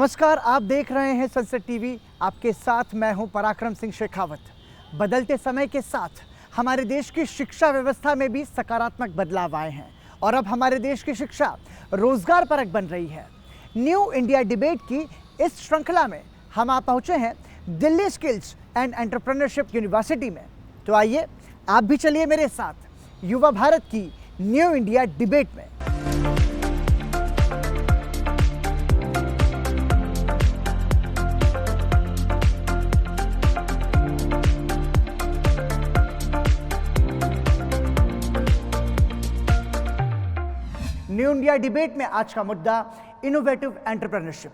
नमस्कार, आप देख रहे हैं सनसेट टीवी। आपके साथ मैं हूं पराक्रम सिंह शेखावत। बदलते समय के साथ हमारे देश की शिक्षा व्यवस्था में भी सकारात्मक बदलाव आए हैं और अब हमारे देश की शिक्षा रोजगार परक बन रही है। न्यू इंडिया डिबेट की इस श्रृंखला में हम आप पहुंचे हैं Delhi skills and entrepreneurship university में। तो आइए आप भी चलिए मेरे साथ युवा भारत की न्यू इंडिया डिबेट में। न्यू इंडिया डिबेट में आज का मुद्दा इनोवेटिव एंटरप्रेन्योरशिप।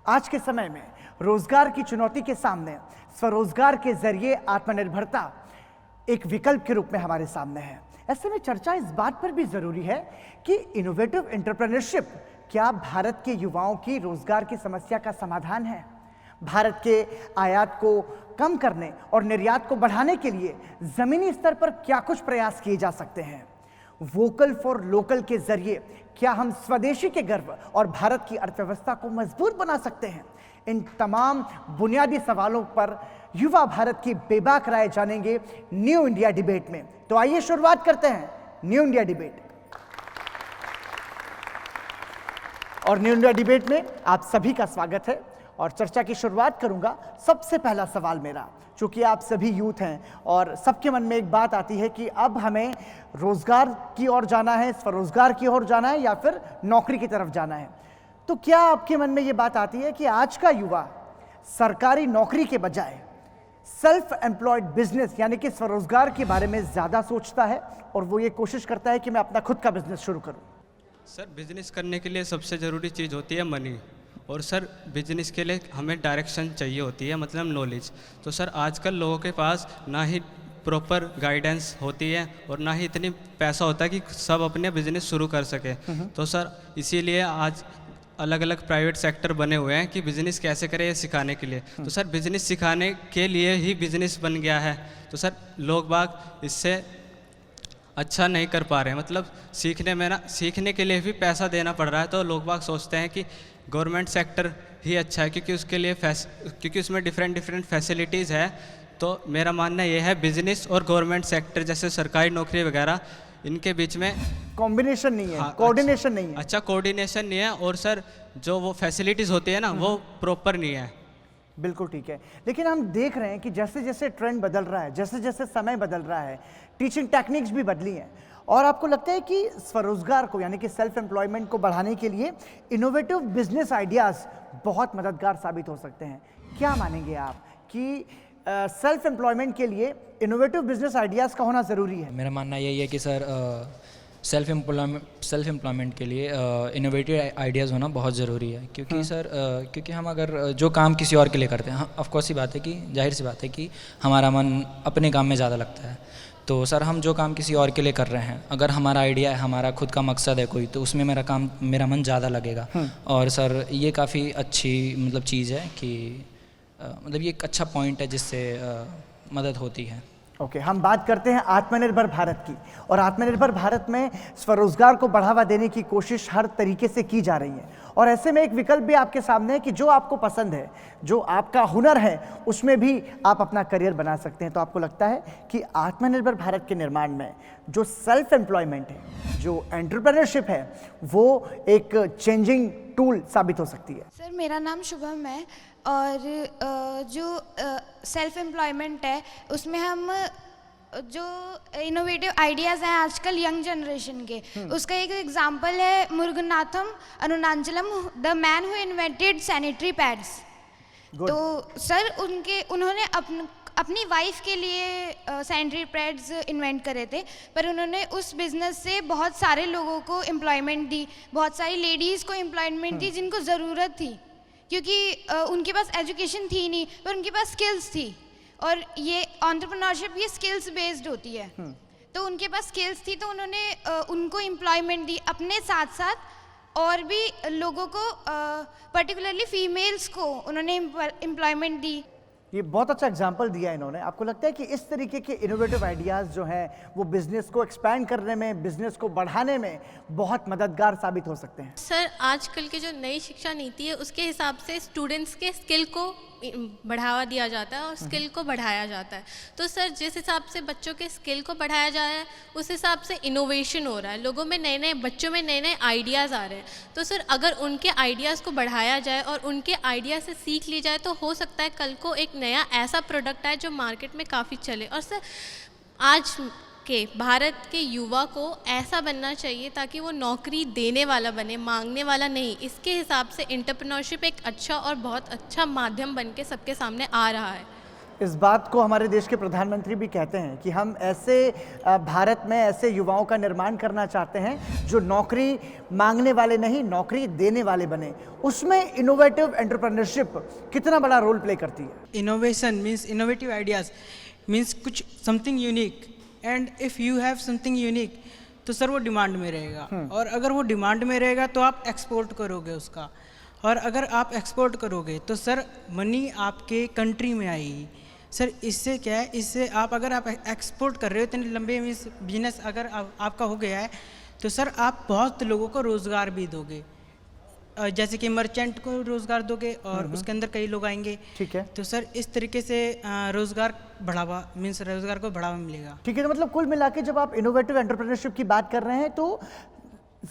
आज के समय में रोजगार की चुनौती के सामने स्वरोजगार के जरिए आत्मनिर्भरता एक विकल्प के रूप में हमारे सामने है। ऐसे में चर्चा इस बात पर भी जरूरी है कि इनोवेटिव एंटरप्रेन्योरशिप क्या भारत के युवाओं की रोजगार की समस्या का समाधान है। भारत के आयात को कम करने और निर्यात को बढ़ाने के लिए जमीनी स्तर पर क्या कुछ प्रयास किए जा सकते हैं। वोकल फॉर लोकल के जरिए क्या हम स्वदेशी के गर्व और भारत की अर्थव्यवस्था को मजबूत बना सकते हैं। इन तमाम बुनियादी सवालों पर युवा भारत की बेबाक राय जानेंगे न्यू इंडिया डिबेट में। तो आइए शुरुआत करते हैं न्यू इंडिया डिबेट। और न्यू इंडिया डिबेट में आप सभी का स्वागत है और चर्चा की शुरुआत करूंगा। सबसे पहला सवाल मेरा, चूंकि आप सभी यूथ हैं और सबके मन में एक बात आती है कि अब हमें रोजगार की ओर जाना है, स्वरोजगार की ओर जाना है या फिर नौकरी की तरफ जाना है। तो क्या आपके मन में ये बात आती है कि आज का युवा सरकारी नौकरी के बजाय सेल्फ एम्प्लॉयड बिजनेस यानी कि स्वरोजगार के बारे में ज़्यादा सोचता है और वो ये कोशिश करता है कि मैं अपना खुद का बिजनेस शुरू करूँ? सर, बिजनेस करने के लिए सबसे ज़रूरी चीज़ होती है मनी। और सर, बिजनेस के लिए हमें डायरेक्शन चाहिए होती है, मतलब नॉलेज। तो सर, आजकल लोगों के पास ना ही प्रॉपर गाइडेंस होती है और ना ही इतनी पैसा होता है कि सब अपने बिजनेस शुरू कर सके। तो सर, इसीलिए आज अलग अलग प्राइवेट सेक्टर बने हुए हैं कि बिज़नेस कैसे करें ये सिखाने के लिए। तो सर, बिज़नेस सिखाने के लिए ही बिज़नेस बन गया है। तो सर, लोग बाग इससे अच्छा नहीं कर पा रहे हैं, मतलब सीखने के लिए भी पैसा देना पड़ रहा है। तो लोग बाग सोचते हैं कि गवर्नमेंट सेक्टर ही अच्छा है क्योंकि उसके लिए क्योंकि उसमें डिफरेंट फैसिलिटीज़ है। तो मेरा मानना यह है बिजनेस और गवर्नमेंट सेक्टर जैसे सरकारी नौकरी वगैरह, इनके बीच में कॉम्बिनेशन नहीं है, हाँ, कोऑर्डिनेशन नहीं है। अच्छा कोऑर्डिनेशन नहीं है और सर जो वो फैसिलिटीज़ होती है ना वो प्रॉपर नहीं है। बिल्कुल ठीक है, लेकिन हम देख रहे हैं कि जैसे जैसे ट्रेंड बदल रहा है, जैसे जैसे समय बदल रहा है, टीचिंग टेक्निक्स भी बदली हैं। और आपको लगता है कि स्वरोजगार को यानी कि सेल्फ एम्प्लॉयमेंट को बढ़ाने के लिए इनोवेटिव बिजनेस आइडियाज़ बहुत मददगार साबित हो सकते हैं? क्या मानेंगे आप कि सेल्फ एम्प्लॉयमेंट के लिए इनोवेटिव बिजनेस आइडियाज़ का होना ज़रूरी है? मेरा मानना यही है कि सर सेल्फ एम्प्लॉयमेंट के लिए इनोवेटिव आइडियाज़ होना बहुत ज़रूरी है। क्योंकि सर क्योंकि हम अगर जो काम किसी और के लिए करते हैं, ऑफ कोर्स सी बात है कि जाहिर सी बात है कि हमारा मन अपने काम में ज़्यादा लगता है। तो सर, हम जो काम किसी और के लिए कर रहे हैं, अगर हमारा आइडिया है, हमारा खुद का मकसद है कोई, तो उसमें मेरा मन ज़्यादा लगेगा। और सर, ये काफ़ी अच्छी मतलब चीज़ है कि मतलब ये एक अच्छा पॉइंट है जिससे मदद होती है। ओके, हम बात करते हैं आत्मनिर्भर भारत की। और आत्मनिर्भर भारत में स्वरोजगार को बढ़ावा देने की कोशिश हर तरीके से की जा रही है। और ऐसे में एक विकल्प भी आपके सामने है कि जो आपको पसंद है, जो आपका हुनर है, उसमें भी आप अपना करियर बना सकते हैं। तो आपको लगता है कि आत्मनिर्भर भारत के निर्माण में जो सेल्फ एम्प्लॉयमेंट है, जो एंटरप्रेन्योरशिप है, वो एक चेंजिंग टूल साबित हो सकती है? सर, मेरा नाम शुभम है और जो सेल्फ एम्प्लॉयमेंट है उसमें हम जो इनोवेटिव आइडियाज़ हैं आजकल यंग जनरेशन के, उसका एक एग्जांपल है Muruganantham Arunachalam, the man who invented sanitary pads. तो सर, उन्होंने अपनी वाइफ के लिए सैनिटरी पैड्स इन्वेंट करे थे, पर उन्होंने उस बिज़नेस से बहुत सारे लोगों को एम्प्लॉयमेंट दी, बहुत सारी लेडीज़ को एम्प्लॉयमेंट दी जिनको ज़रूरत थी, क्योंकि उनके पास एजुकेशन थी नहीं पर उनके पास स्किल्स थी। और ये एंटरप्रेन्योरशिप ये स्किल्स बेस्ड होती है। तो उनके पास स्किल्स थी तो उन्होंने उनको एम्प्लॉयमेंट दी, अपने साथ साथ और भी लोगों को पर्टिकुलरली फीमेल्स को उन्होंने एम्प्लॉयमेंट दी। ये बहुत अच्छा एग्जाम्पल दिया इन्होंने। आपको लगता है कि इस तरीके के इनोवेटिव आइडियाज़ जो हैं वो बिजनेस को एक्सपैंड करने में, बिजनेस को बढ़ाने में बहुत मददगार साबित हो सकते हैं? सर आजकल की जो नई शिक्षा नीति है उसके हिसाब से स्टूडेंट्स के स्किल को बढ़ावा दिया जाता है और स्किल को बढ़ाया जाता है। तो सर जिस हिसाब से बच्चों के स्किल को बढ़ाया जा रहा है उस हिसाब से इनोवेशन हो रहा है, लोगों में नए नए, बच्चों में नए नए आइडियाज़ आ रहे हैं। तो सर अगर उनके आइडियाज़ को बढ़ाया जाए और उनके आइडिया से सीख ली जाए तो हो सकता है कल को एक नया ऐसा प्रोडक्ट आए जो मार्केट में काफ़ी चले। और सर आज के भारत के युवा को ऐसा बनना चाहिए ताकि वो नौकरी देने वाला बने, मांगने वाला नहीं। इसके हिसाब से एंटरप्रेन्योरशिप एक अच्छा और बहुत अच्छा माध्यम बन के सबके सामने आ रहा है। इस बात को हमारे देश के प्रधानमंत्री भी कहते हैं कि हम ऐसे भारत में ऐसे युवाओं का निर्माण करना चाहते हैं जो नौकरी मांगने वाले नहीं, नौकरी देने वाले बने। उसमें इनोवेटिव एंटरप्रेन्योरशिप कितना बड़ा रोल प्ले करती है? Innovation means innovative ideas means कुछ something unique, and if you have something unique तो सर वो डिमांड में रहेगा, और अगर वो डिमांड में रहेगा तो आप एक्सपोर्ट करोगे उसका, और अगर आप एक्सपोर्ट करोगे तो सर मनी आपके कंट्री में आएगी। सर इससे क्या है, इससे आप अगर आप एक्सपोर्ट कर रहे हो इतने लंबे मीन्स बिजनेस अगर आपका हो गया है तो सर आप बहुत लोगों को रोज़गार भी दोगे, जैसे कि मर्चेंट को रोज़गार दोगे और उसके अंदर कई लोग आएंगे। ठीक है। तो सर इस तरीके से रोज़गार बढ़ावा मीन्स रोज़गार को बढ़ावा मिलेगा। ठीक है, तो मतलब कुल मिला के जब आप इनोवेटिव एंटरप्रेन्योरशिप की बात कर रहे हैं तो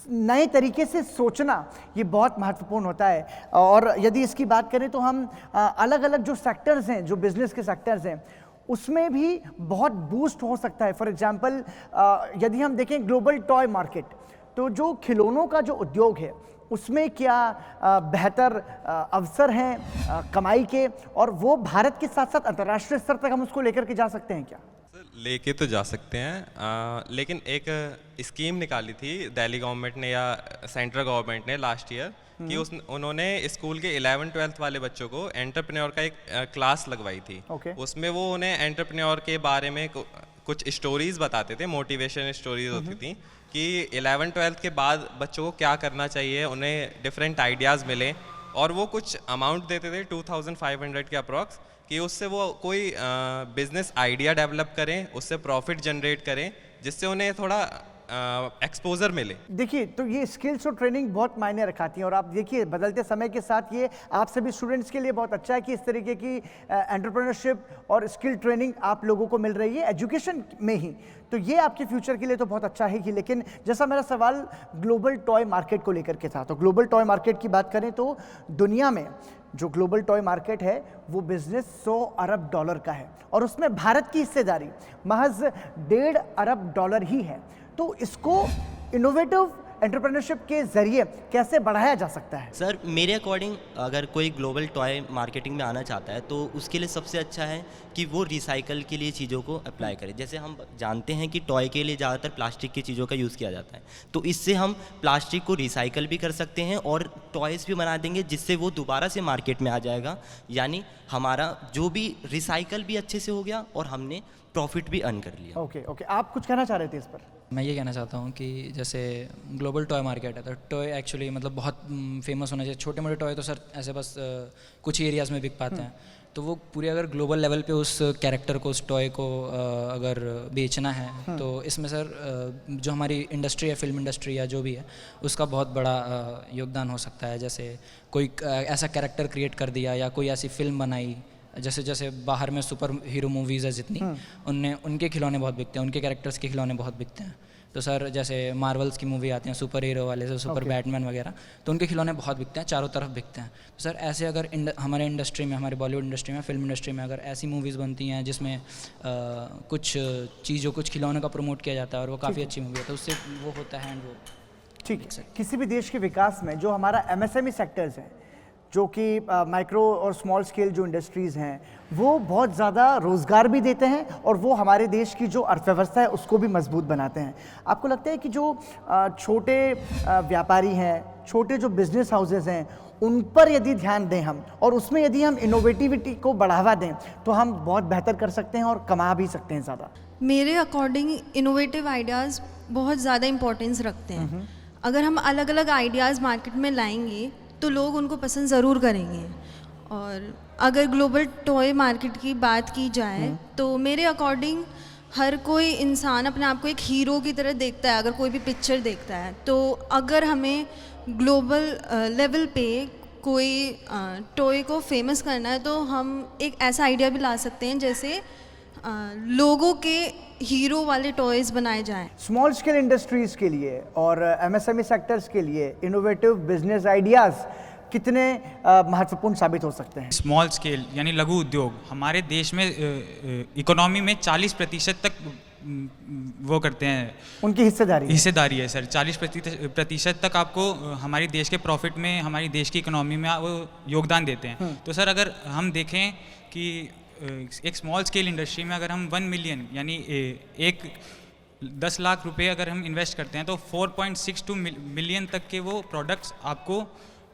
नए तरीके से सोचना ये बहुत महत्वपूर्ण होता है। और यदि इसकी बात करें तो हम अलग अलग जो सेक्टर्स हैं, जो बिजनेस के सेक्टर्स हैं, उसमें भी बहुत बूस्ट हो सकता है। फॉर एग्जांपल यदि हम देखें ग्लोबल टॉय मार्केट, तो जो खिलौनों का जो उद्योग है उसमें क्या बेहतर अवसर हैं कमाई के, और वो भारत के साथ साथ अंतर्राष्ट्रीय स्तर तक हम उसको लेकर के जा सकते हैं क्या? लेके तो जा सकते हैं, लेकिन एक स्कीम निकाली थी दिल्ली गवर्नमेंट ने या सेंट्रल गवर्नमेंट ने लास्ट ईयर कि उन्होंने स्कूल के 11th-12th वाले बच्चों को एंटरप्रेन्योर का एक क्लास लगवाई थी। उसमें वो उन्हें एंटरप्रेन्योर के बारे में कुछ स्टोरीज बताते थे, मोटिवेशन स्टोरीज होती थी कि 11th-12th के बाद बच्चों को क्या करना चाहिए, उन्हें डिफरेंट आइडियाज़ मिले, और वो कुछ अमाउंट देते थे 2500 के अप्रॉक्स, कि उससे वो कोई बिजनेस आइडिया डेवलप करें, उससे प्रॉफिट जनरेट करें, जिससे उन्हें थोड़ा एक्सपोजर मिले। देखिए, तो ये स्किल्स और ट्रेनिंग बहुत मायने रखाती हैं, और आप देखिए बदलते समय के साथ ये आप सभी स्टूडेंट्स के लिए बहुत अच्छा है कि इस तरीके की एंटरप्रेन्योरशिप और स्किल ट्रेनिंग आप लोगों को मिल रही है एजुकेशन में ही। तो ये आपके फ्यूचर के लिए तो बहुत अच्छा है ही। लेकिन जैसा मेरा सवाल ग्लोबल टॉय मार्केट को लेकर के था, तो ग्लोबल टॉय मार्केट की बात करें तो दुनिया में जो ग्लोबल टॉय मार्केट है वो बिजनेस $100 अरब का है, और उसमें भारत की हिस्सेदारी महज $1.5 अरब ही है। तो इसको इनोवेटिव एंटरप्रेन्योरशिप के जरिए कैसे बढ़ाया जा सकता है? सर मेरे अकॉर्डिंग अगर कोई ग्लोबल टॉय मार्केटिंग में आना चाहता है तो उसके लिए सबसे अच्छा है कि वो रिसाइकल के लिए चीज़ों को अप्लाई करे। जैसे हम जानते हैं कि टॉय के लिए ज़्यादातर प्लास्टिक की चीज़ों का यूज़ किया जाता है, तो इससे हम प्लास्टिक को रिसाइकल भी कर सकते हैं और टॉयज़ भी बना देंगे, जिससे वो दोबारा से मार्केट में आ जाएगा। यानी हमारा जो भी रिसाइकल भी अच्छे से हो गया और हमने प्रॉफिट भी अर्न कर लिया। ओके, आप कुछ कहना चाह रहे थे इस पर? मैं ये कहना चाहता हूँ कि जैसे ग्लोबल टॉय मार्केट है, तो टॉय एक्चुअली मतलब बहुत फेमस होना चाहिए। छोटे मोटे टॉय तो सर ऐसे बस कुछ ही एरियाज़ में बिक पाते हैं, तो वो पूरे अगर ग्लोबल लेवल पे उस कैरेक्टर को, उस टॉय को अगर बेचना है तो इसमें सर जो हमारी इंडस्ट्री है, फिल्म इंडस्ट्री या जो भी है, उसका बहुत बड़ा योगदान हो सकता है। जैसे कोई ऐसा कैरेक्टर क्रिएट कर दिया या कोई ऐसी फिल्म बनाई, जैसे बाहर में सुपर हीरो मूवीज़ है जितनी, उनके खिलौने बहुत बिकते हैं, उनके कैरेक्टर्स के खिलौने बहुत बिकते हैं। तो सर जैसे मार्वल्स की मूवी आती हैं सुपर हीरो वाले से, सुपर बैटमैन वगैरह, तो उनके खिलौने बहुत बिकते हैं, चारों तरफ बिकते हैं। तो सर ऐसे अगर हमारे इंडस्ट्री में, हमारे बॉलीवुड इंडस्ट्री में, फिल्म इंडस्ट्री में अगर ऐसी मूवीज़ बनती हैं जिसमें कुछ चीज़ों, कुछ खिलौनों का प्रमोट किया जाता है और वो काफ़ी अच्छी मूवी है, तो उससे वो होता है। एंड वो ठीक है, किसी भी देश के विकास में जो हमारा MSME सेक्टर्स हैं, जो कि माइक्रो और स्मॉल स्केल जो इंडस्ट्रीज़ हैं, वो बहुत ज़्यादा रोज़गार भी देते हैं और वो हमारे देश की जो अर्थव्यवस्था है उसको भी मजबूत बनाते हैं। आपको लगता है कि जो छोटे व्यापारी हैं, छोटे जो बिजनेस हाउसेस हैं, उन पर यदि ध्यान दें हम और उसमें यदि हम इनोवेटिविटी को बढ़ावा दें तो हम बहुत बेहतर कर सकते हैं और कमा भी सकते हैं ज़्यादा? मेरे अकॉर्डिंग इनोवेटिव आइडियाज़ बहुत ज़्यादा इम्पोर्टेंस रखते हैं। अगर हम अलग अलग आइडियाज़ मार्केट में लाएंगे तो लोग उनको पसंद ज़रूर करेंगे, और अगर ग्लोबल टॉय मार्केट की बात की जाए तो मेरे अकॉर्डिंग हर कोई इंसान अपने आप को एक हीरो की तरह देखता है अगर कोई भी पिक्चर देखता है। तो अगर हमें ग्लोबल लेवल पे कोई टॉय को फेमस करना है तो हम एक ऐसा आइडिया भी ला सकते हैं जैसे लोगों के हीरो वाले टॉयज बनाए जाएं। स्मॉल स्केल इंडस्ट्रीज के लिए और एमएसएमई सेक्टर्स के लिए इनोवेटिव बिजनेस आइडियाज़ कितने महत्वपूर्ण साबित हो सकते हैं? स्मॉल स्केल यानी लघु उद्योग हमारे देश में इकोनॉमी में 40% तक वो करते हैं, उनकी हिस्सेदारी है सर। 40% तक आपको हमारी देश के प्रॉफिट में, हमारी देश की इकोनॉमी में वो योगदान देते हैं। तो सर अगर हम देखें कि एक स्मॉल स्केल इंडस्ट्री में अगर हम 1 मिलियन यानी 10 लाख रुपए अगर हम इन्वेस्ट करते हैं तो 4.62 मिलियन तक के वो प्रोडक्ट्स आपको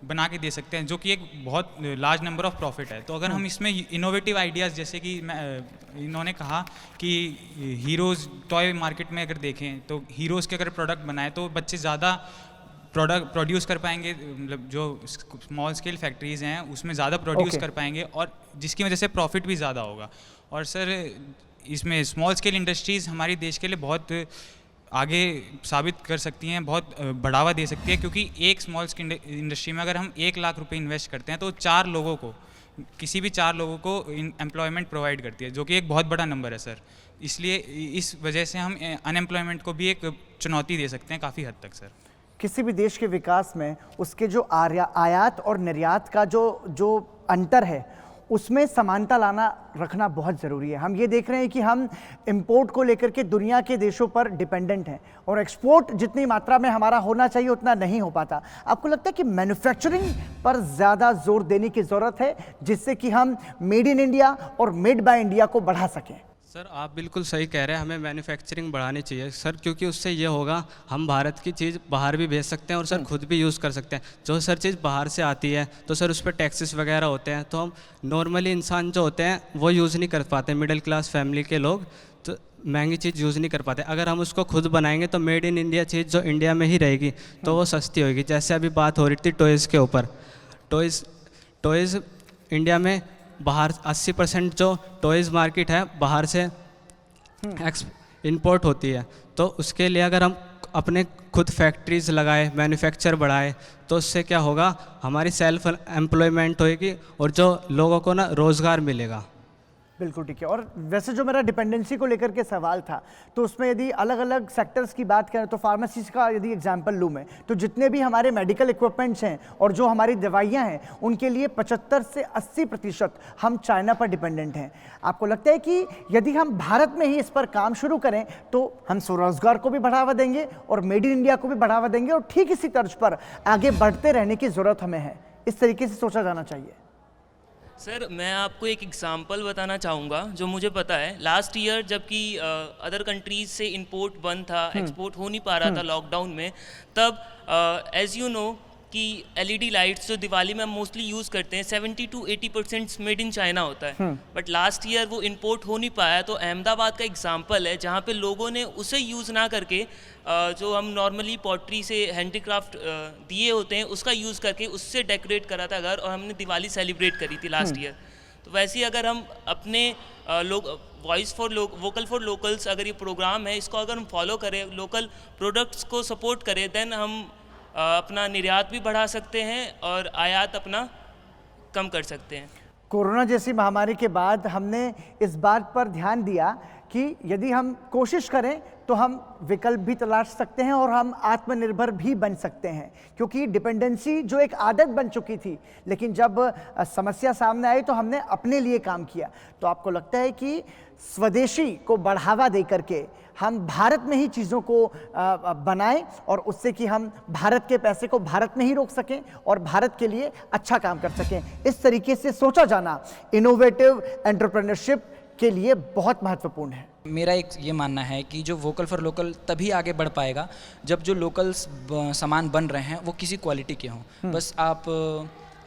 बना के दे सकते हैं, जो कि एक बहुत लार्ज नंबर ऑफ प्रॉफिट है। तो अगर हम इसमें इनोवेटिव आइडियाज़ जैसे कि इन्होंने कहा कि हीरोज़ टॉय मार्केट में अगर देखें तो हीरोज़ के अगर प्रोडक्ट बनाए तो बच्चे ज़्यादा प्रोडक्ट प्रोड्यूस कर पाएंगे, मतलब जो स्मॉल स्केल फैक्ट्रीज़ हैं उसमें ज़्यादा प्रोड्यूस कर पाएंगे और जिसकी वजह से प्रॉफिट भी ज़्यादा होगा। और सर इसमें स्मॉल स्केल इंडस्ट्रीज़ हमारे देश के लिए बहुत आगे साबित कर सकती हैं, बहुत बढ़ावा दे सकती है, क्योंकि एक स्मॉल स्केल इंडस्ट्री में अगर हम 1 लाख रुपए इन्वेस्ट करते हैं तो 4 लोगों को, किसी भी 4 लोगों को एम्प्लॉयमेंट प्रोवाइड करती है, जो कि एक बहुत बड़ा नंबर है सर। इसलिए इस वजह से हम अनएम्प्लॉयमेंट को भी एक चुनौती दे सकते हैं काफ़ी हद तक सर। किसी भी देश के विकास में उसके जो आयात और निर्यात का जो अंतर है उसमें समानता लाना रखना बहुत ज़रूरी है। हम ये देख रहे हैं कि हम इंपोर्ट को लेकर के दुनिया के देशों पर डिपेंडेंट हैं और एक्सपोर्ट जितनी मात्रा में हमारा होना चाहिए उतना नहीं हो पाता। आपको लगता है कि मैन्युफैक्चरिंग पर ज़्यादा जोर देने की ज़रूरत है जिससे कि हम मेड इन इंडिया और मेड बाय इंडिया को बढ़ा सकें? सर आप बिल्कुल सही कह रहे हैं, हमें मैन्युफैक्चरिंग बढ़ानी चाहिए सर, क्योंकि उससे ये होगा हम भारत की चीज़ बाहर भी भेज सकते हैं और सर खुद भी यूज़ कर सकते हैं। जो सर चीज़ बाहर से आती है तो सर उस पर टैक्सेस वगैरह होते हैं, तो हम नॉर्मली इंसान जो होते हैं वो यूज़ नहीं कर पाते, मिडिल क्लास फैमिली के लोग तो महंगी चीज़ यूज़ नहीं कर पाते। अगर हम उसको खुद बनाएंगे तो मेड इन इंडिया चीज़ जो इंडिया में ही रहेगी तो वो सस्ती होगी। जैसे अभी बात हो रही थी टॉयज़ के ऊपर, टॉयज़ इंडिया में बाहर 80% जो टॉयज़ मार्केट है बाहर से इंपोर्ट होती है, तो उसके लिए अगर हम अपने खुद फैक्ट्रीज़ लगाए, मैन्युफैक्चर बढ़ाए तो उससे क्या होगा, हमारी सेल्फ एम्प्लॉयमेंट होएगी और जो लोगों को ना रोज़गार मिलेगा। बिल्कुल ठीक है। और वैसे जो मेरा डिपेंडेंसी को लेकर के सवाल था तो उसमें यदि अलग अलग सेक्टर्स की बात करें तो फार्मेसी का यदि एग्जांपल लूँ मैं तो जितने भी हमारे मेडिकल इक्विपमेंट्स हैं और जो हमारी दवाइयाँ हैं उनके लिए 75 से 80% हम चाइना पर डिपेंडेंट हैं। आपको लगता है कि यदि हम भारत में ही इस पर काम शुरू करें तो हम स्वरोजगार को भी बढ़ावा देंगे और मेड इन इंडिया को भी बढ़ावा देंगे और ठीक इसी तर्ज पर आगे बढ़ते रहने की ज़रूरत हमें है, इस तरीके से सोचा जाना चाहिए? सर मैं आपको एक एग्जांपल बताना चाहूँगा जो मुझे पता है। लास्ट ईयर जबकि अदर कंट्रीज से इंपोर्ट बंद था, एक्सपोर्ट हो नहीं पा रहा था लॉकडाउन में, तब एज यू नो कि एलईडी लाइट्स जो दिवाली में हम मोस्टली यूज़ करते हैं 70 to 80% मेड इन चाइना होता है, बट लास्ट ईयर वो इंपोर्ट हो नहीं पाया। तो अहमदाबाद का एग्जांपल है जहाँ पे लोगों ने उसे यूज़ ना करके जो हम नॉर्मली पॉटरी से हैंडीक्राफ्ट दिए होते हैं उसका यूज़ करके उससे डेकोरेट करा था घर और हमने दिवाली सेलिब्रेट करी थी लास्ट ईयर। तो वैसे ही अगर हम अपने वोकल फॉर लोकल्स अगर ये प्रोग्राम है इसको अगर हम फॉलो करें, लोकल प्रोडक्ट्स को सपोर्ट करें, देन हम अपना निर्यात भी बढ़ा सकते हैं और आयात अपना कम कर सकते हैं। कोरोना जैसी महामारी के बाद हमने इस बात पर ध्यान दिया कि यदि हम कोशिश करें तो हम विकल्प भी तलाश सकते हैं और हम आत्मनिर्भर भी बन सकते हैं, क्योंकि डिपेंडेंसी जो एक आदत बन चुकी थी, लेकिन जब समस्या सामने आई तो हमने अपने लिए काम किया। तो आपको लगता है कि स्वदेशी को बढ़ावा दे करके हम भारत में ही चीज़ों को बनाएं और उससे कि हम भारत के पैसे को भारत में ही रोक सकें और भारत के लिए अच्छा काम कर सकें, इस तरीके से सोचा जाना इनोवेटिव एंटरप्रेन्योरशिप के लिए बहुत महत्वपूर्ण है। मेरा एक ये मानना है कि जो वोकल फॉर लोकल तभी आगे बढ़ पाएगा जब जो लोकल सामान बन रहे हैं वो किसी क्वालिटी के हों। बस आप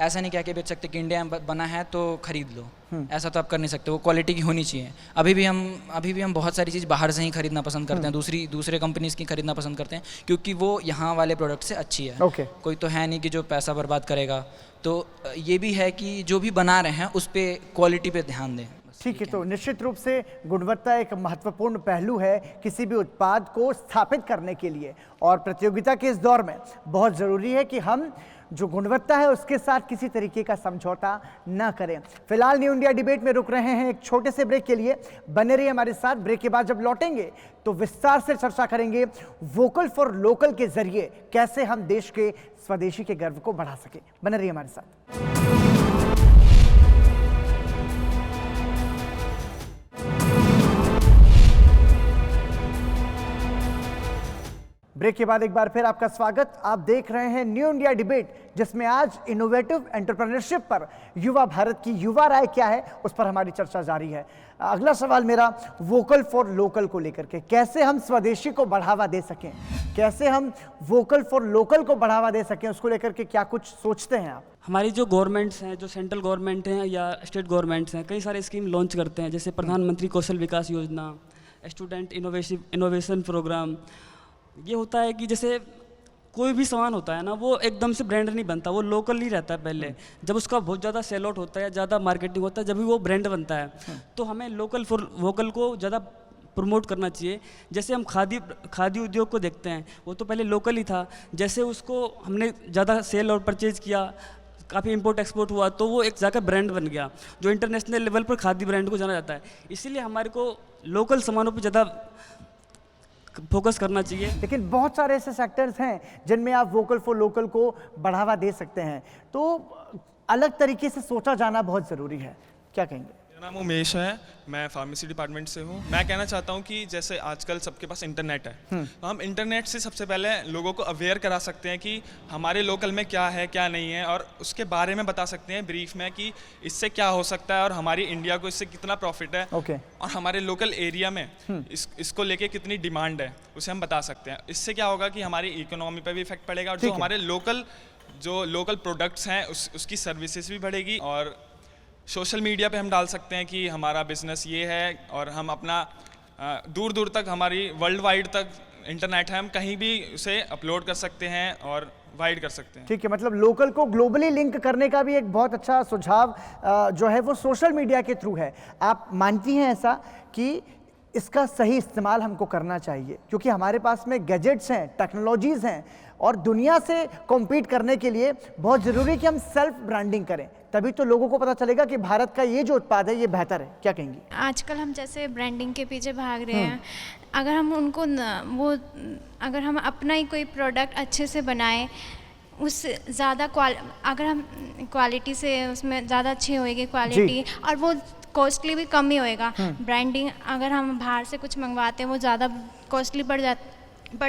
ऐसा नहीं कह के बेच सकते कि इंडिया में बना है तो खरीद लो, ऐसा तो आप कर नहीं सकते, वो क्वालिटी की होनी चाहिए। अभी भी हम बहुत सारी चीज़ बाहर से ही खरीदना पसंद करते हैं, दूसरे कंपनीज़ की खरीदना पसंद करते हैं, क्योंकि वो यहाँ वाले प्रोडक्ट से अच्छी है। कोई तो है नहीं कि जो पैसा बर्बाद करेगा। तो ये भी है कि जो भी बना रहे हैं उस पर क्वालिटी पे ध्यान दें। ठीक है, तो निश्चित रूप से गुणवत्ता एक महत्वपूर्ण पहलू है किसी भी उत्पाद को स्थापित करने के लिए, और प्रतियोगिता के इस दौर में बहुत ज़रूरी है कि हम जो गुणवत्ता है उसके साथ किसी तरीके का समझौता ना करें। फिलहाल न्यू इंडिया डिबेट में रुक रहे हैं एक छोटे से ब्रेक के लिए, बने रहिए हमारे साथ। ब्रेक के बाद जब लौटेंगे तो विस्तार से चर्चा करेंगे वोकल फॉर लोकल के जरिए कैसे हम देश के स्वदेशी के गर्व को बढ़ा सके। बने रहिए हमारे साथ। ब्रेक के बाद एक बार फिर आपका स्वागत। आप देख रहे हैं न्यू इंडिया डिबेट, जिसमें आज इनोवेटिव एंटरप्रेन्योरशिप पर युवा भारत की युवा राय क्या है उस पर हमारी चर्चा जारी है। अगला सवाल मेरा वोकल फॉर लोकल को लेकर के, कैसे हम स्वदेशी को बढ़ावा दे सकें, कैसे हम वोकल फॉर लोकल को बढ़ावा दे सकें, उसको लेकर के क्या कुछ सोचते हैं आप? हमारी जो गवर्नमेंट्स हैं, जो सेंट्रल गवर्नमेंट हैं या स्टेट गवर्नमेंट्स हैं, कई सारे स्कीम लॉन्च करते हैं, जैसे प्रधानमंत्री कौशल विकास योजना, स्टूडेंट इनोवेशन प्रोग्राम। ये होता है कि जैसे कोई भी सामान होता है ना, वो एकदम से ब्रांड नहीं बनता, वो लोकल ही रहता है पहले। जब उसका बहुत ज़्यादा सेल आउट होता है, ज़्यादा मार्केटिंग होता है, जब भी वो ब्रांड बनता है। तो हमें लोकल फॉर वोकल को ज़्यादा प्रमोट करना चाहिए। जैसे हम खादी उद्योग को देखते हैं, वो तो पहले लोकल ही था, जैसे उसको हमने ज़्यादा सेल और परचेज किया, काफ़ी इंपोर्ट एक्सपोर्ट हुआ, तो वो एक जाकर ब्रांड बन गया, जो इंटरनेशनल लेवल पर खादी ब्रांड को जाना जाता है। इसीलिए हमारे को लोकल सामानों पर ज़्यादा फोकस करना चाहिए। लेकिन बहुत सारे ऐसे सेक्टर्स हैं जिनमें आप वोकल फॉर लोकल को बढ़ावा दे सकते हैं, तो अलग तरीके से सोचा जाना बहुत ज़रूरी है। क्या कहेंगे? मेरा नाम उमेश है, मैं फार्मेसी डिपार्टमेंट से हूँ। मैं कहना चाहता हूँ कि जैसे आजकल सबके पास इंटरनेट है, तो हम इंटरनेट से सबसे पहले लोगों को अवेयर करा सकते हैं कि हमारे लोकल में क्या है क्या नहीं है, और उसके बारे में बता सकते हैं ब्रीफ में कि इससे क्या हो सकता है और हमारी इंडिया को इससे कितना प्रॉफिट है, और हमारे लोकल एरिया में इसको लेके कितनी डिमांड है उसे हम बता सकते हैं। इससे क्या होगा कि हमारी इकोनॉमी पर भी इफेक्ट पड़ेगा, और जो हमारे लोकल प्रोडक्ट्स हैं उसकी सर्विसेज भी बढ़ेगी। और सोशल मीडिया पे हम डाल सकते हैं कि हमारा बिजनेस ये है, और हम अपना दूर दूर तक, हमारी वर्ल्ड वाइड तक इंटरनेट है, हम कहीं भी उसे अपलोड कर सकते हैं और वाइड कर सकते हैं। ठीक है, मतलब लोकल को ग्लोबली लिंक करने का भी एक बहुत अच्छा सुझाव जो है वो सोशल मीडिया के थ्रू है। आप मानती हैं ऐसा कि इसका सही इस्तेमाल हमको करना चाहिए, क्योंकि हमारे पास में गैजेट्स हैं, टेक्नोलॉजीज़ हैं, और दुनिया से कॉम्पीट करने के लिए बहुत ज़रूरी है कि हम सेल्फ ब्रांडिंग करें, तभी तो लोगों को पता चलेगा कि भारत का ये जो उत्पाद है ये बेहतर है। क्या कहेंगी? आजकल हम जैसे ब्रांडिंग के पीछे भाग रहे हैं, अगर हम उनको अगर हम अपना ही कोई प्रोडक्ट अच्छे से बनाएं, उससे ज़्यादा अगर हम क्वालिटी से उसमें ज़्यादा अच्छी होएगी क्वालिटी, और वो कॉस्टली भी कम ही होएगा। ब्रांडिंग अगर हम बाहर से कुछ मंगवाते हैं वो ज़्यादा कॉस्टली बढ़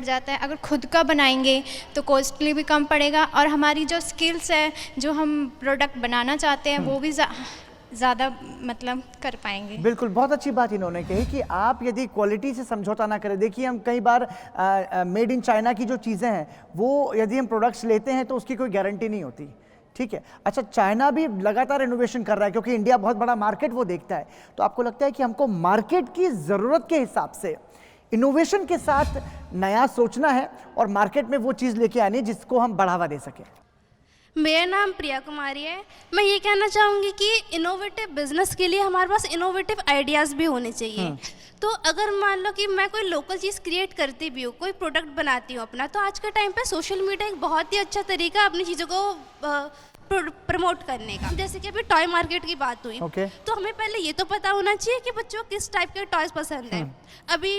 जाता है। अगर खुद का बनाएंगे तो कॉस्टली भी कम पड़ेगा, और हमारी जो स्किल्स है, जो हम प्रोडक्ट बनाना चाहते हैं, वो भी ज़्यादा मतलब कर पाएंगे। बिल्कुल, बहुत अच्छी बात इन्होंने कही कि आप यदि क्वालिटी से समझौता ना करें। देखिए, हम कई बार मेड इन चाइना की जो चीज़ें हैं वो यदि हम प्रोडक्ट्स लेते हैं तो उसकी कोई गारंटी नहीं होती। ठीक है, अच्छा, चाइना भी लगातार इनोवेशन कर रहा है क्योंकि इंडिया बहुत बड़ा मार्केट वो देखता है। तो आपको लगता है कि हमको मार्केट की ज़रूरत के हिसाब से इनोवेशन के साथ नया सोचना है और मार्केट में वो चीज़ लेके आनी है जिसको हम बढ़ावा दे सकें? मेरा नाम प्रिया कुमारी है। मैं ये कहना चाहूँगी कि इनोवेटिव बिजनेस के लिए हमारे पास इनोवेटिव आइडियाज़ भी होने चाहिए। तो अगर मान लो कि मैं कोई लोकल चीज़ क्रिएट करती भी हूँ, कोई प्रोडक्ट बनाती हूँ अपना, तो आज के टाइम पे सोशल मीडिया एक बहुत ही अच्छा तरीका है अपनी चीज़ों को प्रमोट करने का। जैसे कि अभी टॉय मार्केट की बात हुई, तो हमें पहले ये तो पता होना चाहिए कि बच्चों को किस टाइप के टॉयज़ पसंद है। अभी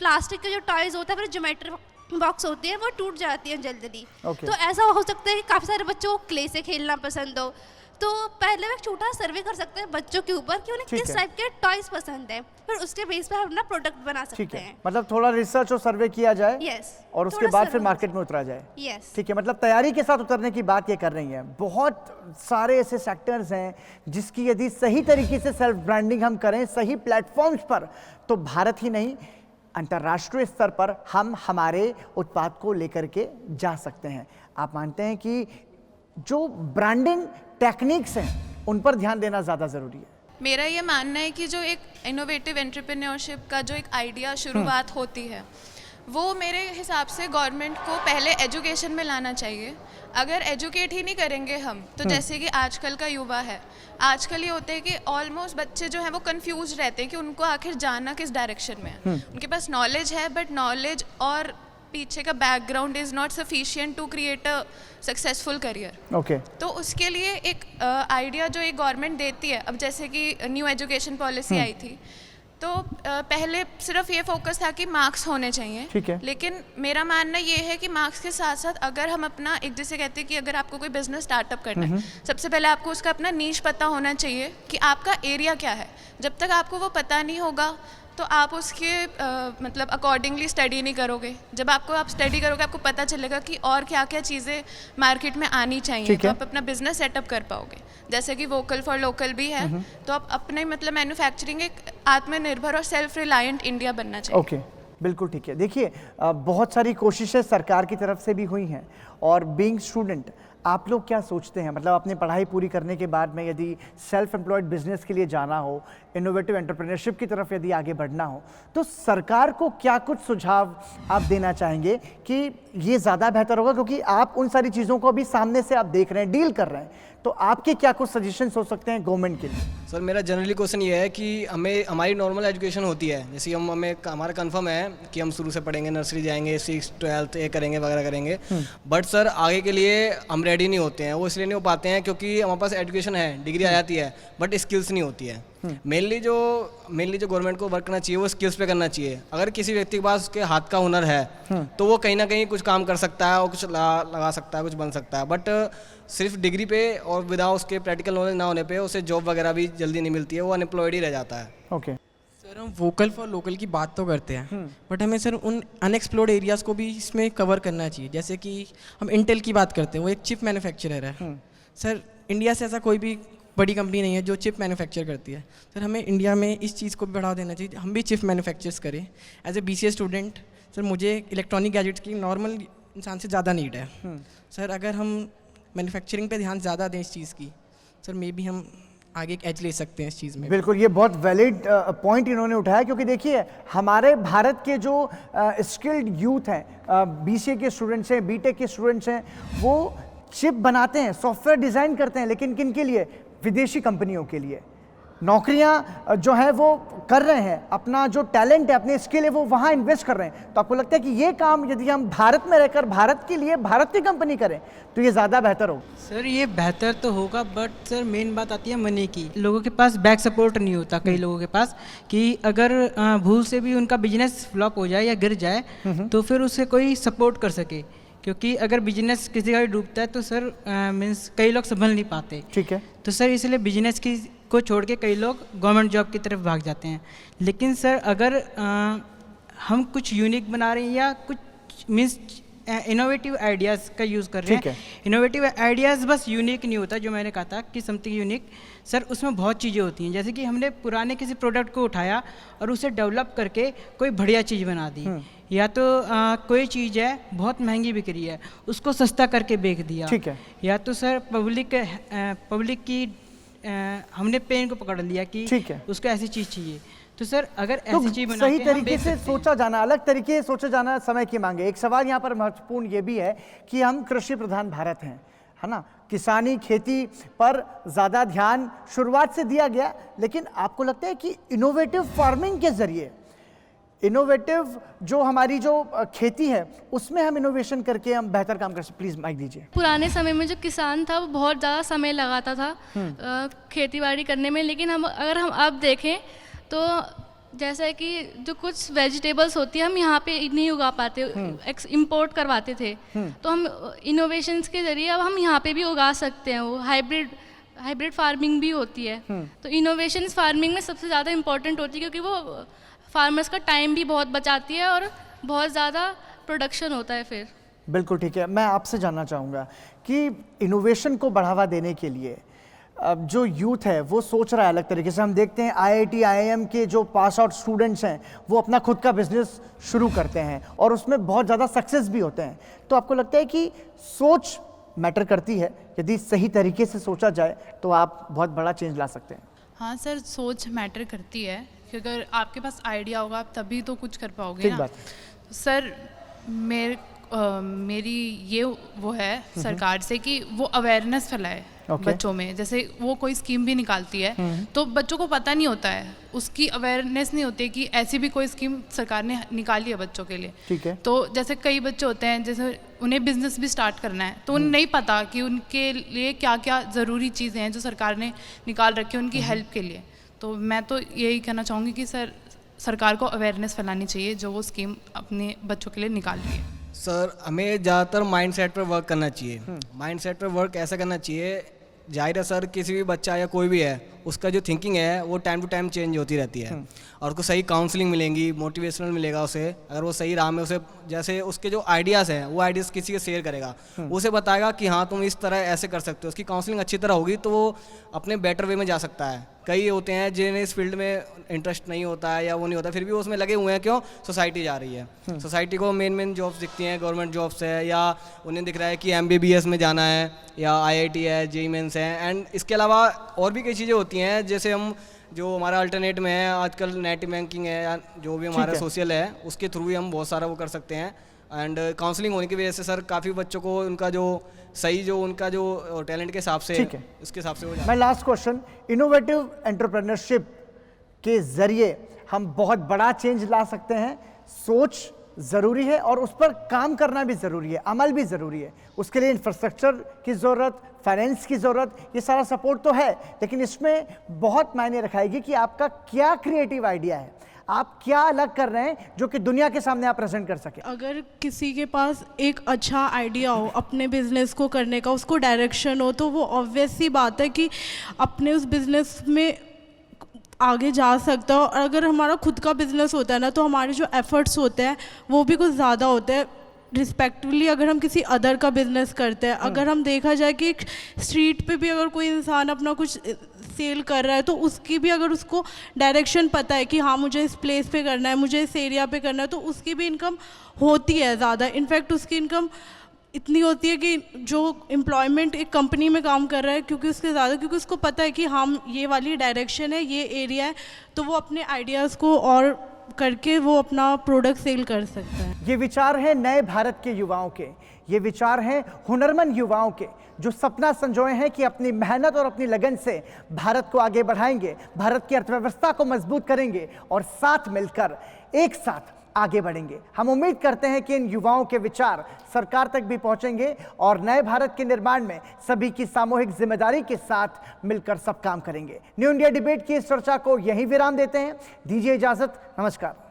प्लास्टिक के जो टॉयज़ होता है, फिर ज्योमेट्री बॉक्स होती है, वो टूट जाती है जल्दी। तो ऐसा हो सकता है कि काफ़ी सारे बच्चों को क्ले से खेलना पसंद हो, तो पहले वो एक छोटा सर्वे कर सकते हैं बच्चों के ऊपर कि उन्हें किस टाइप के टॉयज पसंद है, फिर उसके बेस पे हम अपना प्रोडक्ट बना सकते हैं। मतलब थोड़ा रिसर्च और सर्वे किया जाए, और उसके बाद फिर मार्केट में उतरा जाए। ठीक है, मतलब तैयारी के साथ उतरने की बात ये कर रही है। बहुत सारे ऐसे सेक्टर्स हैं जिसकी यदि सही तरीके से सेल्फ ब्रांडिंग हम करें सही प्लेटफॉर्म्स पर, तो भारत ही नहीं अंतर्राष्ट्रीय स्तर पर हम हमारे उत्पाद को लेकर के जा सकते हैं। आप मानते हैं कि जो ब्रांडिंग टेक्निक्स हैं उन पर ध्यान देना ज़्यादा ज़रूरी है? मेरा ये मानना है कि जो एक इनोवेटिव एंटरप्रेन्योरशिप का जो एक आइडिया शुरुआत होती है वो मेरे हिसाब से गवर्नमेंट को पहले एजुकेशन में लाना चाहिए। अगर एजुकेट ही नहीं करेंगे हम तो जैसे कि आजकल का युवा है, आजकल ये होता है कि ऑलमोस्ट बच्चे जो हैं वो कंफ्यूज रहते हैं कि उनको आखिर जाना किस डायरेक्शन में है। उनके पास नॉलेज है बट नॉलेज और पीछे का background is not sufficient to create a successful career. Okay, तो उसके लिए एक आइडिया जो एक गवर्नमेंट देती है, अब जैसे कि न्यू एजुकेशन पॉलिसी आई थी तो पहले सिर्फ ये फोकस था कि मार्क्स होने चाहिए, ठीक है। लेकिन मेरा मानना ये है कि मार्क्स के साथ साथ अगर हम अपना एक जैसे कहते हैं कि अगर आपको कोई बिजनेस स्टार्टअप करना है, सबसे पहले आपको उसका अपना नीश पता होना चाहिए कि आपका एरिया क्या है। जब तक आपको वो पता नहीं होगा तो आप उसके मतलब अकॉर्डिंगली स्टडी नहीं करोगे। जब आप स्टडी करोगे आपको पता चलेगा कि और क्या क्या चीज़ें मार्केट में आनी चाहिए, तो आप अपना बिजनेस सेटअप कर पाओगे। जैसे कि वोकल फॉर लोकल भी है, तो आप अपने मतलब मैन्युफैक्चरिंग एक आत्मनिर्भर और सेल्फ रिलायंट इंडिया बनना चाहिए। ओके, बिल्कुल ठीक है। देखिए बहुत सारी कोशिशें सरकार की तरफ से भी हुई हैं और बीइंग स्टूडेंट आप लोग क्या सोचते हैं, मतलब अपनी पढ़ाई पूरी करने के बाद में यदि सेल्फ एम्प्लॉयड बिजनेस के लिए जाना हो, इनोवेटिव एंटरप्रेन्योरशिप की तरफ यदि आगे बढ़ना हो, तो सरकार को क्या कुछ सुझाव आप देना चाहेंगे कि ये ज़्यादा बेहतर होगा? क्योंकि आप उन सारी चीज़ों को अभी सामने से आप देख रहे हैं, डील कर रहे हैं, तो आपके क्या कुछ सजेशंस हो सकते हैं गवर्नमेंट के लिए? सर मेरा जनरली क्वेश्चन ये है कि हमें हमारी नॉर्मल एजुकेशन होती है, जैसे हमारा कंफर्म है कि हम शुरू से पढ़ेंगे, नर्सरी जाएंगे, 6th 12th ये करेंगे वगैरह करेंगे, बट सर आगे के लिए हम रेडी नहीं होते हैं। वो इसलिए नहीं हो पाते हैं क्योंकि हमारे पास एजुकेशन है, डिग्री आ जाती है, बट स्किल्स नहीं होती है। मेनली जो गवर्नमेंट को वर्क करना चाहिए वो स्किल्स पे करना चाहिए। अगर किसी व्यक्ति के पास उसके हाथ का हुनर है तो वो कहीं ना कहीं कुछ काम कर सकता है और कुछ लगा सकता है, कुछ बन सकता है, बट सिर्फ डिग्री पे और विदाउट उसके प्रैक्टिकल नॉलेज ना होने पे उसे जॉब वगैरह भी जल्दी नहीं मिलती है, वो अनएम्प्लॉयड ही रह जाता है। ओके सर, हम वोकल फॉर लोकल की बात तो करते हैं बट हमें सर उन अनएक्सप्लोर्ड एरियाज़ को भी इसमें कवर करना चाहिए। जैसे कि हम इंटेल की बात करते हैं, वो एक चिप मैन्युफैक्चरर है। सर इंडिया से ऐसा कोई भी बड़ी कंपनी नहीं है जो चिप मैन्युफैक्चर करती है। सर हमें इंडिया में इस चीज़ को भी बढ़ावा देना चाहिए, हम भी चिप मैन्युफैक्चर्स करें। As a BCA student sir मुझे इलेक्ट्रॉनिक गैजेट्स की नॉर्मल इंसान से ज़्यादा नीड है। सर अगर हम मैन्युफैक्चरिंग पे ध्यान ज़्यादा दें इस चीज़ की, सर मे बी हम आगे एक एज ले सकते हैं इस चीज़ में। बिल्कुल, ये बहुत वैलिड पॉइंट इन्होंने उठाया, क्योंकि देखिए हमारे भारत के जो स्किल्ड यूथ हैं, BCA के स्टूडेंट्स हैं, BTech के स्टूडेंट्स हैं, वो चिप बनाते हैं, सॉफ्टवेयर डिज़ाइन करते हैं, लेकिन किन के लिए? विदेशी कंपनियों के लिए। नौकरियां जो है वो कर रहे हैं, अपना जो टैलेंट है, अपने स्किल है, वो वहाँ इन्वेस्ट कर रहे हैं। तो आपको लगता है कि ये काम यदि हम भारत में रहकर भारत के लिए भारत की कंपनी करें तो ये ज़्यादा बेहतर होगा? सर ये बेहतर तो होगा, बट सर मेन बात आती है मनी की। लोगों के पास बैक सपोर्ट नहीं होता कई लोगों के पास, कि अगर भूल से भी उनका बिजनेस फ्लॉप हो जाए या गिर जाए तो फिर उसे कोई सपोर्ट कर सके। क्योंकि अगर बिजनेस किसी का भी डूबता है तो सर मीन्स कई लोग संभल नहीं पाते। ठीक है, तो सर इसलिए बिजनेस को छोड़ के कई लोग गवर्नमेंट जॉब की तरफ भाग जाते हैं। लेकिन सर अगर हम कुछ यूनिक बना रहे हैं या कुछ मीन्स इनोवेटिव आइडियाज़ का यूज़ कर रहे हैं, इनोवेटिव आइडियाज़ बस यूनिक नहीं होता, जो मैंने कहा था कि समथिंग यूनिक, सर उसमें बहुत चीज़ें होती हैं। जैसे कि हमने पुराने किसी प्रोडक्ट को उठाया और उसे डेवलप करके कोई बढ़िया चीज़ बना दी, या तो कोई चीज़ है बहुत महंगी बिक रही है उसको सस्ता करके बेच दिया, ठीक है। या तो सर पब्लिक की हमने पेन को पकड़ लिया कि उसको ऐसी चीज़ चाहिए। तो सर अगर ऐसी चीज़ बना सही तरीके से सोचा जाना, अलग तरीके से सोचा जाना समय की मांगे। एक सवाल यहाँ पर महत्वपूर्ण ये भी है कि हम कृषि प्रधान भारत हैं, है ना, किसानी खेती पर ज़्यादा ध्यान शुरुआत से दिया गया, लेकिन आपको लगता है कि इनोवेटिव फार्मिंग के जरिए, इनोवेटिव जो हमारी जो खेती है उसमें हम इनोवेशन करके हम बेहतर काम कर सकते? प्लीज़ माइक दीजिए। पुराने समय में जो किसान था वो बहुत ज़्यादा समय लगाता था खेती बाड़ी करने में, लेकिन अगर हम अब देखें तो जैसा कि जो कुछ वेजिटेबल्स होती है हम यहाँ पे नहीं उगा पाते, इंपोर्ट करवाते थे, तो हम इनोवेशंस के जरिए अब हम यहाँ पे भी उगा सकते हैं। वो हाइब्रिड फार्मिंग भी होती है। तो इनोवेशन फार्मिंग में सबसे ज़्यादा इम्पोर्टेंट होती है, क्योंकि वो फार्मर्स का टाइम भी बहुत बचाती है और बहुत ज़्यादा प्रोडक्शन होता है फिर। बिल्कुल ठीक है। मैं आपसे जानना चाहूँगा कि इनोवेशन को बढ़ावा देने के लिए जो यूथ है वो सोच रहा है अलग तरीके से। हम देखते हैं IIT IIM के जो पास आउट स्टूडेंट्स हैं वो अपना खुद का बिजनेस शुरू करते हैं और उसमें बहुत ज़्यादा सक्सेस भी होते हैं। तो आपको लगता है कि सोच मैटर करती है। यदि सही तरीके से सोचा जाए तो आप बहुत बड़ा चेंज ला सकते हैं। हाँ सर, सोच मैटर करती है कि अगर आपके पास आइडिया होगा आप तभी तो कुछ कर पाओगे ठीक ना। बात। सर मेरी ये वो है सरकार से कि वो अवेयरनेस फैलाए बच्चों में। जैसे वो कोई स्कीम भी निकालती है तो बच्चों को पता नहीं होता है, उसकी अवेयरनेस नहीं होती कि ऐसी भी कोई स्कीम सरकार ने निकाली है बच्चों के लिए। ठीक है। तो जैसे कई बच्चे होते हैं, जैसे उन्हें बिजनेस भी स्टार्ट करना है तो उन्हें नहीं पता कि उनके लिए क्या क्या ज़रूरी चीज़ें हैं जो सरकार ने निकाल रखी है उनकी हेल्प के लिए। तो मैं तो यही कहना चाहूँगी कि सरकार को अवेयरनेस फैलानी चाहिए जो वो स्कीम अपने बच्चों के लिए निकाल रही है। सर हमें ज़्यादातर माइंडसेट पर वर्क करना चाहिए। माइंडसेट पर वर्क ऐसा करना चाहिए, जाहिर है सर किसी भी बच्चा या कोई भी है उसका जो थिंकिंग है वो टाइम टू टाइम चेंज होती रहती है और उसको सही काउंसलिंग मिलेंगी, मोटिवेशनल मिलेगा उसे। अगर वो सही राह में उसे, जैसे उसके जो आइडियाज़ हैं वो आइडियाज़ किसी के शेयर करेगा, वो उसे बताएगा कि हाँ तुम इस तरह ऐसे कर सकते हो, उसकी काउंसलिंग अच्छी तरह होगी तो वो अपने बेटर वे में जा सकता है। कई होते हैं जिन्हें इस फील्ड में इंटरेस्ट नहीं होता है या वो नहीं होता, फिर भी वो उसमें लगे हुए हैं। क्यों? सोसाइटी जा रही है, सोसाइटी को मेन जॉब्स दिखती हैं, गवर्नमेंट जॉब्स है, या उन्हें दिख रहा है कि MBBS में जाना है या IIT है, JEE मेंस है। एंड इसके अलावा और भी कई चीज़ें होती हैं, जैसे हम जो हमारा अल्टरनेट में है आजकल नेट बैंकिंग है या जो भी हमारा सोशल है उसके थ्रू भी हम बहुत सारा वो कर सकते हैं। एंड काउंसलिंग होने की वजह से सर काफ़ी बच्चों को उनका जो सही जो उनका जो टैलेंट के हिसाब से उसके हिसाब से हो जाता है। मैं लास्ट क्वेश्चन, इनोवेटिव एंटरप्रेन्योरशिप के जरिए हम बहुत बड़ा चेंज ला सकते हैं। सोच ज़रूरी है और उस पर काम करना भी ज़रूरी है, अमल भी ज़रूरी है। उसके लिए इंफ्रास्ट्रक्चर की ज़रूरत, फाइनेंस की ज़रूरत, ये सारा सपोर्ट तो है, लेकिन इसमें बहुत मायने रखाएगी कि आपका क्या क्रिएटिव आइडिया है, आप क्या अलग कर रहे हैं जो कि दुनिया के सामने आप प्रेजेंट कर सकें। अगर किसी के पास एक अच्छा आइडिया हो अपने बिजनेस को करने का, उसको डायरेक्शन हो, तो वो ऑब्वियस सी बात है कि अपने उस बिजनेस में आगे जा सकता है। और अगर हमारा खुद का बिजनेस होता है ना तो हमारे जो एफर्ट्स होते हैं वो भी कुछ ज़्यादा होते हैं रिस्पेक्टिवली अगर हम किसी अदर का बिजनेस करते हैं। अगर हम देखा जाए कि एक स्ट्रीट पे भी अगर कोई इंसान अपना कुछ सेल कर रहा है तो उसकी भी अगर उसको डायरेक्शन पता है कि हाँ मुझे इस प्लेस पे करना है, मुझे इस एरिया पे करना है, तो उसकी भी इनकम होती है ज़्यादा। इनफैक्ट उसकी इनकम इतनी होती है कि जो एम्प्लॉयमेंट एक कंपनी में काम कर रहा है क्योंकि उसके ज़्यादा, क्योंकि उसको पता है कि हम ये वाली डायरेक्शन है, ये एरिया है, तो वो अपने आइडियाज़ को और करके वो अपना प्रोडक्ट सेल कर सकता है। ये विचार हैं नए भारत के युवाओं के, ये विचार हैं हुनरमंद युवाओं के जो सपना संजोए हैं कि अपनी मेहनत और अपनी लगन से भारत को आगे बढ़ाएंगे, भारत की अर्थव्यवस्था को मजबूत करेंगे और साथ मिलकर एक साथ आगे बढ़ेंगे। हम उम्मीद करते हैं कि इन युवाओं के विचार सरकार तक भी पहुंचेंगे और नए भारत के निर्माण में सभी की सामूहिक जिम्मेदारी के साथ मिलकर सब काम करेंगे। न्यू इंडिया डिबेट की इस चर्चा को यहीं विराम देते हैं। दीजिए इजाजत, नमस्कार।